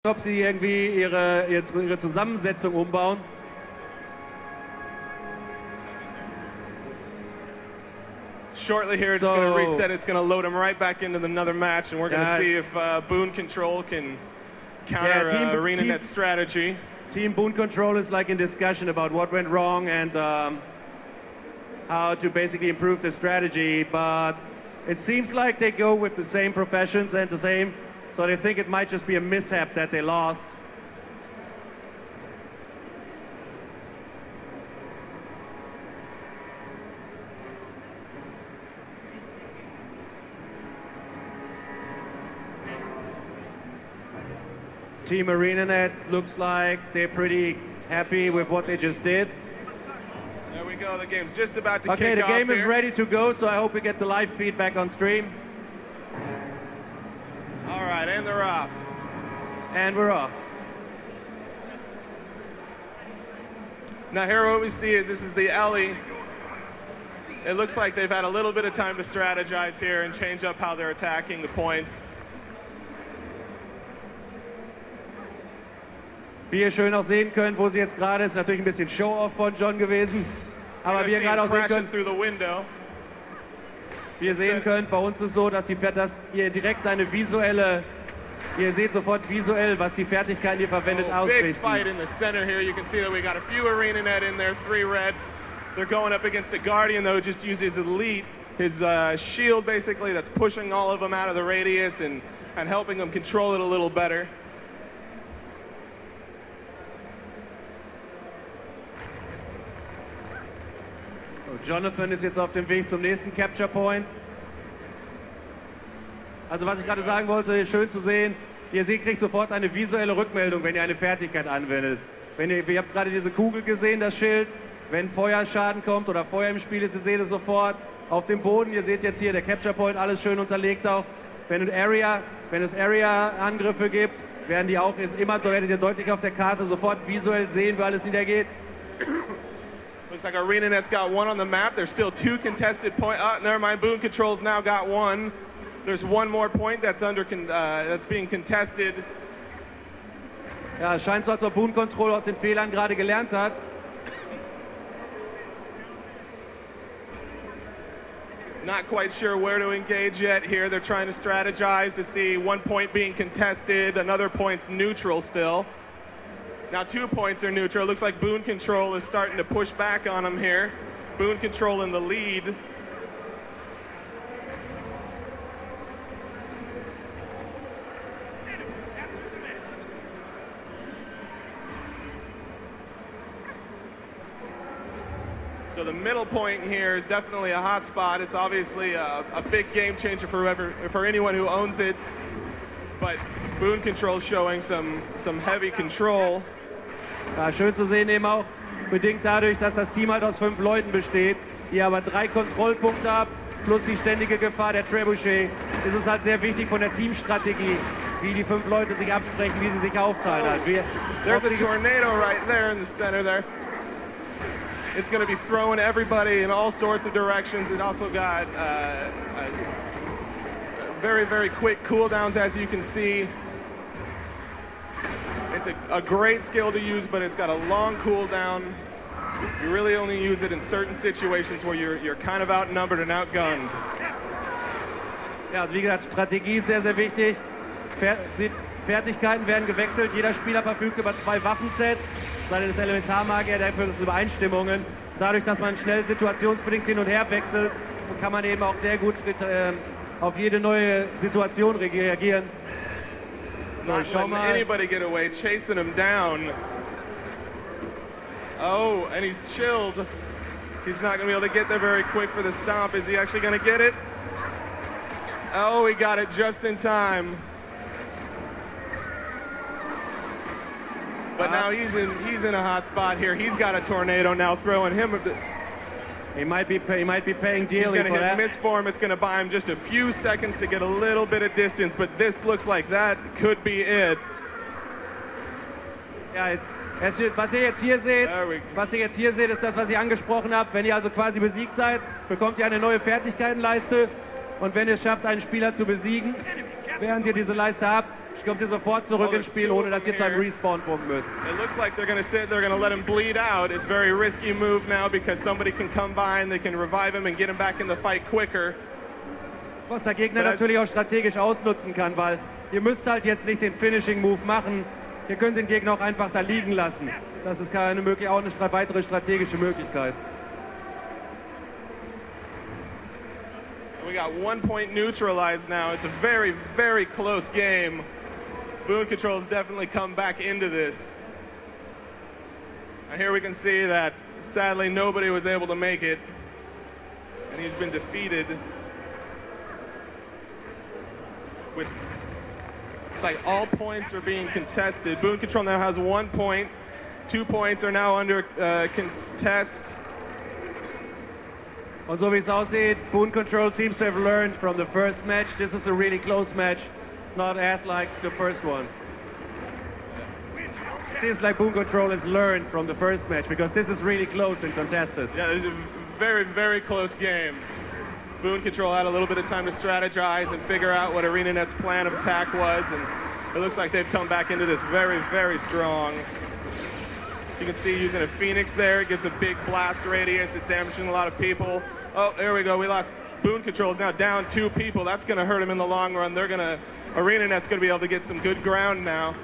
ob sie irgendwie ihre Zusammensetzung umbauen. Shortly here, it's going to reset. It's going to load him right back into another match, and we're going to see if Boon Control can counter ArenaNet's strategy. Team Boon Control is like in discussion about what went wrong and how to basically improve the strategy, but it seems like they go with the same professions and the same, so they think it might just be a mishap that they lost. Team ArenaNet looks like they're pretty happy with what they just did. There we go, the game's just about to kick off. Okay, the game is here. ready to go, so I hope we get the live feedback on stream. All right, and they're off. And we're off. Now here what we see is this is the Ellie. It looks like they've had a little bit of time to strategize here and change up how they're attacking the points. Wie ihr schön auch sehen könnt, wo sie jetzt gerade ist, natürlich ein bisschen Show-Off von John gewesen. Aber wie ihr gerade auch sehen könnt, bei uns ist es so, dass ihr direkt eine visuelle, ihr seht sofort visuell, was die Fertigkeiten, die ihr verwendet, ausrichten. Big fight in the center here. You can see that we got a few ArenaNet in there, 3 red. They're going up against a Guardian, though, just uses his elite, his shield, basically, that's pushing all of them out of the radius and helping them control it a little better. Jonathan ist jetzt auf dem Weg zum nächsten Capture Point. Also was ich gerade sagen wollte, schön zu sehen, ihr seht, kriegt sofort eine visuelle Rückmeldung, wenn ihr eine Fertigkeit anwendet. Ihr habt gerade diese Kugel gesehen, das Schild, wenn Feuerschaden kommt oder Feuer im Spiel ist, ihr seht es sofort. Auf dem Boden, ihr seht jetzt hier der Capture Point, alles schön unterlegt auch. Wenn es Area-Angriffe gibt, werdet ihr deutlich auf der Karte sofort visuell sehen, wo alles niedergeht. Looks like ArenaNet's got 1 on the map. There's still 2 contested points. Never mind, Boon Control's now got 1. There's 1 more point that's being contested. Ja, es scheint so, als ob Boon Control aus den Fehlern gerade gelernt hat. Not quite sure where to engage yet here. They're trying to strategize to see 1 point being contested, another point's neutral still. Now 2 points are neutral. Looks like Boon Control is starting to push back on them here. Boon Control in the lead. So the middle point here is definitely a hot spot. It's obviously a big game changer for anyone who owns it. But Boon Control showing some heavy control. Ja, schön zu sehen eben auch, bedingt dadurch, dass das Team halt aus 5 Leuten besteht, ihr aber 3 Kontrollpunkte habt, plus die ständige Gefahr der Trebuchet, ist es halt sehr wichtig von der Teamstrategie, wie die 5 Leute sich absprechen, wie sie sich aufteilen. There's a tornado right there in the center there. It's going to be throwing everybody in all sorts of directions. It also got very, very quick cooldowns, as you can see. It's a great skill to use, but it's got a long cooldown. You really only use it in certain situations where you're kind of outnumbered and outgunned. Ja, also wie gesagt, Strategie ist sehr, sehr wichtig. Fertigkeiten werden gewechselt. Jeder Spieler verfügt über 2 Waffensets. Sei denn das Elementarmagier, der führt uns Übereinstimmungen. Dadurch, dass man schnell situationsbedingt hin und her wechselt, kann man eben auch sehr gut auf jede neue Situation reagieren. Not letting anybody get away, chasing him down. Oh, and he's chilled. He's not going to be able to get there very quick for the stomp. Is he actually going to get it? Oh, he got it just in time. But now he's in a hot spot here. He's got a tornado now throwing him. He might be paying dearly for that. He's going to hit misform. It's going to buy him just a few seconds to get a little bit of distance, but this looks like that could be it. Ja, was ihr jetzt hier seht, ist das, was ich angesprochen habe. Wenn ihr also quasi besiegt seid, bekommt ihr eine neue Fertigkeitenleiste. Und wenn ihr es schafft, einen Spieler zu besiegen, während ihr diese Leiste habt, kommt ihr sofort zurück ins Spiel, ohne dass ihr zu einem Respawn-Punkt müsst. It looks like they're going to sit, they're going to let him bleed out. It's a very risky move now because somebody can come by and they can revive him and get him back in the fight quicker. Was der Gegner natürlich auch strategisch ausnutzen kann, weil ihr müsst halt jetzt nicht den Finishing-Move machen. Ihr könnt den Gegner auch einfach da liegen lassen. Das ist auch eine weitere strategische Möglichkeit. We got 1 point neutralized now. It's a very, very close game. Boon Control has definitely come back into this. And here we can see that sadly nobody was able to make it. And he's been defeated. It's like all points are being contested. Boon Control now has 1 point. 2 points are now under contest. Und so wie es aussieht, Boon Control seems to have learned from the first match. This is a really close match, not as like the first one. Seems like Boon Control has learned from the first match because this is really close and contested. Yeah, this is a very, very close game. Boon Control had a little bit of time to strategize and figure out what ArenaNet's plan of attack was, and it looks like they've come back into this very, very strong. You can see using a Phoenix there, it gives a big blast radius, it damaging a lot of people. Oh, there we go, we lost. Boon Control is now down 2 people. That's going to hurt him in the long run. ArenaNet's going to be able to get some good ground now.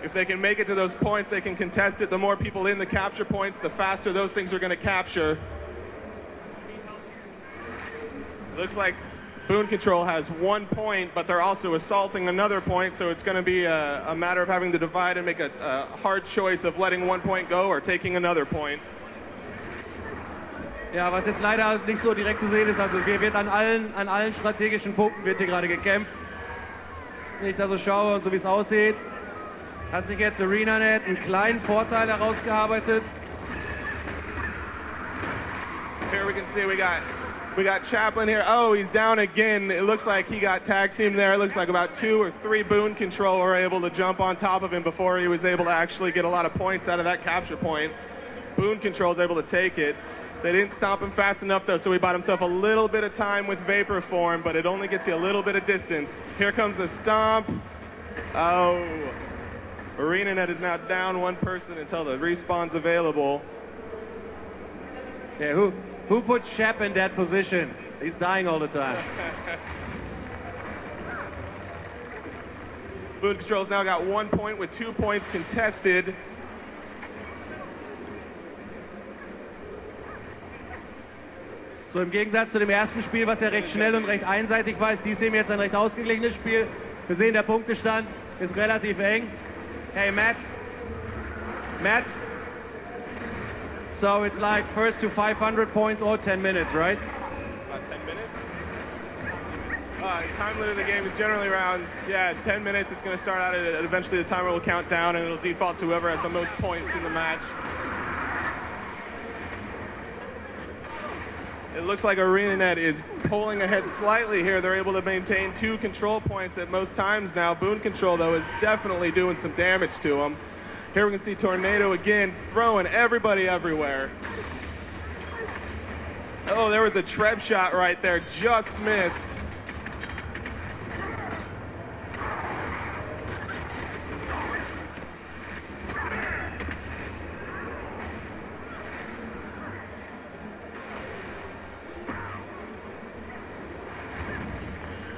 If they can make it to those points, they can contest it. The more people in the capture points, the faster those things are going to capture. It looks like Boon Control has 1 point, but they're also assaulting another point, so it's going to be a matter of having to divide and make a hard choice of letting 1 point go or taking another point. Ja, was jetzt leider nicht so direkt zu sehen ist, also wird an allen strategischen Punkten wird hier gerade gekämpft. Wenn ich da so schaue und so wie es aussieht, hat sich jetzt ArenaNet einen kleinen Vorteil herausgearbeitet. Here we can see we got Chaplin here. Oh, he's down again. It looks like he got tag teamed there. It looks like about 2 or 3 Boon Control were able to jump on top of him before he was able to actually get a lot of points out of that capture point. Boon Control is able to take it. They didn't stop him fast enough though, so he bought himself a little bit of time with Vapor Form, but it only gets you a little bit of distance. Here comes the stomp. Oh, ArenaNet is now down 1 person until the respawn's available. Yeah, who put Shep in that position? He's dying all the time. Boon Control's now got 1 point with 2 points contested. So im Gegensatz zu dem ersten Spiel, was ja recht schnell und recht einseitig war, ist dies eben jetzt ein recht ausgeglichenes Spiel. Wir sehen, der Punktestand ist relativ eng. Hey, Matt. So it's like first to 500 points or 10 minutes, right? About 10 minutes? Time limit of the game is generally around, 10 minutes. It's going to start out at eventually the timer will count down and it'll default to whoever has the most points in the match. It looks like ArenaNet is pulling ahead slightly here. They're able to maintain 2 control points at most times now. Boon Control, though, is definitely doing some damage to them. Here we can see Tornado again throwing everybody everywhere. Oh, there was a treb shot right there, just missed.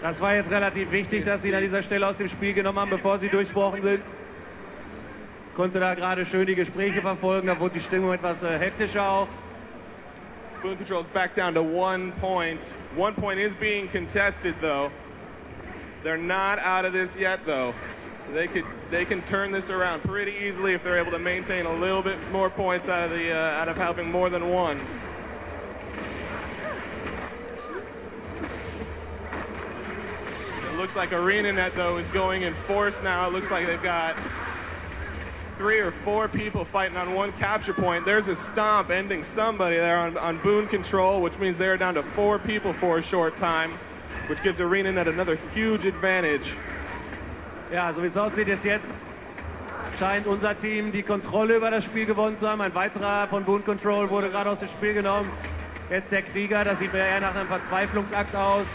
Das war jetzt relativ wichtig, dass sie ihn an dieser Stelle aus dem Spiel genommen haben, bevor sie durchbrochen sind. Konnte da gerade schön die Gespräche verfolgen, da wurde die Stimmung etwas hektischer auch. Boon Control's back down to 1 point. 1 point is being contested though. They're not out of this yet though. They can turn this around pretty easily if they're able to maintain a little bit more points out of having more than 1. Looks like ArenaNet though is going in force now. It looks like they've got 3 or 4 people fighting on 1 capture point. There's a stomp ending somebody there on Boon Control, which means they're down to 4 people for a short time, which gives ArenaNet another huge advantage. Ja, so wie es aussieht, jetzt scheint unser Team die Kontrolle über das Spiel gewonnen zu haben. Ein weiterer von Boon Control wurde gerade aus dem Spiel genommen. Jetzt der Krieger, das sieht eher nach einem Verzweiflungsakt aus.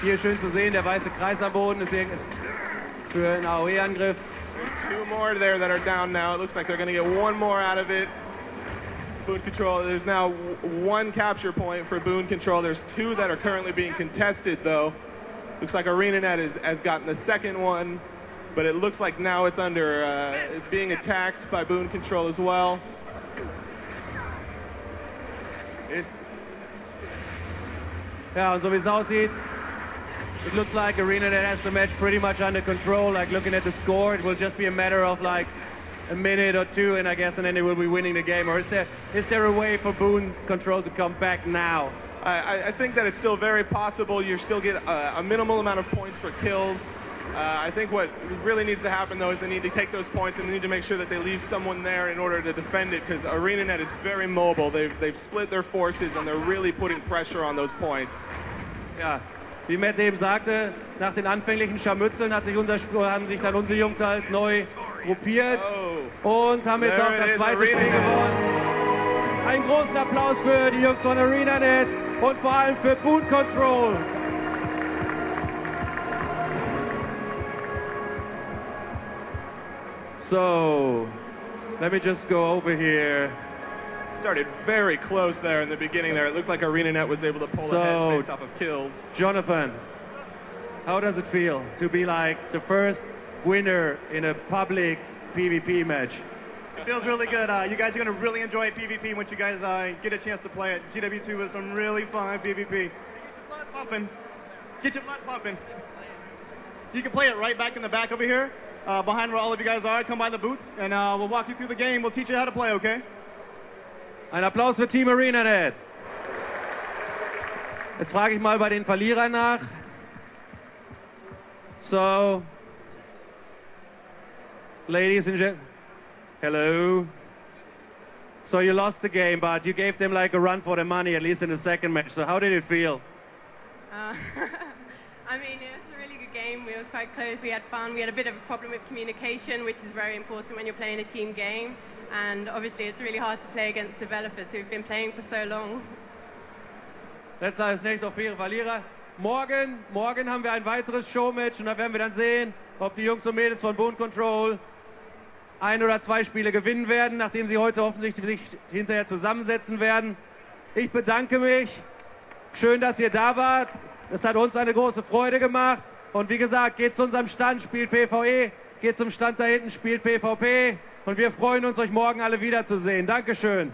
Hier schön zu sehen, der weiße Kreis am Boden ist für einen AOE-Angriff. There's 2 more there that are down now. It looks like they're going to get 1 more out of it. Boon Control, there's now 1 capture point for Boon Control. There's 2 that are currently being contested, though. Looks like ArenaNet has gotten the second one, but it looks like now it's under being attacked by Boon Control as well. Ja, und so wie es aussieht, it looks like ArenaNet has the match pretty much under control. Like looking at the score, it will just be a matter of like a minute or 2, and I guess, and then they will be winning the game. Or is there a way for Boon Control to come back now? I think that it's still very possible. You still get a minimal amount of points for kills. I think what really needs to happen, though, is they need to take those points and they need to make sure that they leave someone there in order to defend it, because ArenaNet is very mobile. They've split their forces and they're really putting pressure on those points. Ja, wie Matt eben sagte, nach den anfänglichen Scharmützeln haben sich dann unsere Jungs halt neu gruppiert und haben jetzt auch das zweite Spiel gewonnen. Einen großen Applaus für die Jungs von ArenaNet und vor allem für Boon Control. So, let me just go over here. Started very close there in the beginning there. It looked like ArenaNet was able to pull ahead based off of kills. Jonathan, how does it feel to be like the first winner in a public PvP match? It feels really good. You guys are going to really enjoy PvP once you guys get a chance to play it. GW2 is some really fun PvP. Get your blood pumping. Get your blood pumping. You can play it right back in the back over here, behind where all of you guys are. Come by the booth, and we'll walk you through the game. We'll teach you how to play, okay? Ein Applaus für Team ArenaNet. Jetzt frage ich mal bei den Verlierern nach. So, ladies and gentlemen, hello. So you lost the game, but you gave them like a run for the money, at least in the second match. So how did it feel? I mean, it was a really good game. It was quite close. We had fun. We had a bit of a problem with communication, which is very important when you're playing a team game. And obviously, it's really hard to play against developers who've been playing for so long. Letzter ist nicht auf ihre Verlierer. Morgen haben wir ein weiteres Showmatch und da werden wir dann sehen, ob die Jungs und Mädels von Boon Control 1 oder 2 Spiele gewinnen werden, nachdem sie heute offensichtlich sich hinterher zusammensetzen werden. Ich bedanke mich. Schön, dass ihr da wart. Es hat uns eine große Freude gemacht. Und wie gesagt, geht zu unserem Stand, spielt PvE, geht zum Stand da hinten, spielt PvP. Und wir freuen uns, euch morgen alle wiederzusehen. Dankeschön.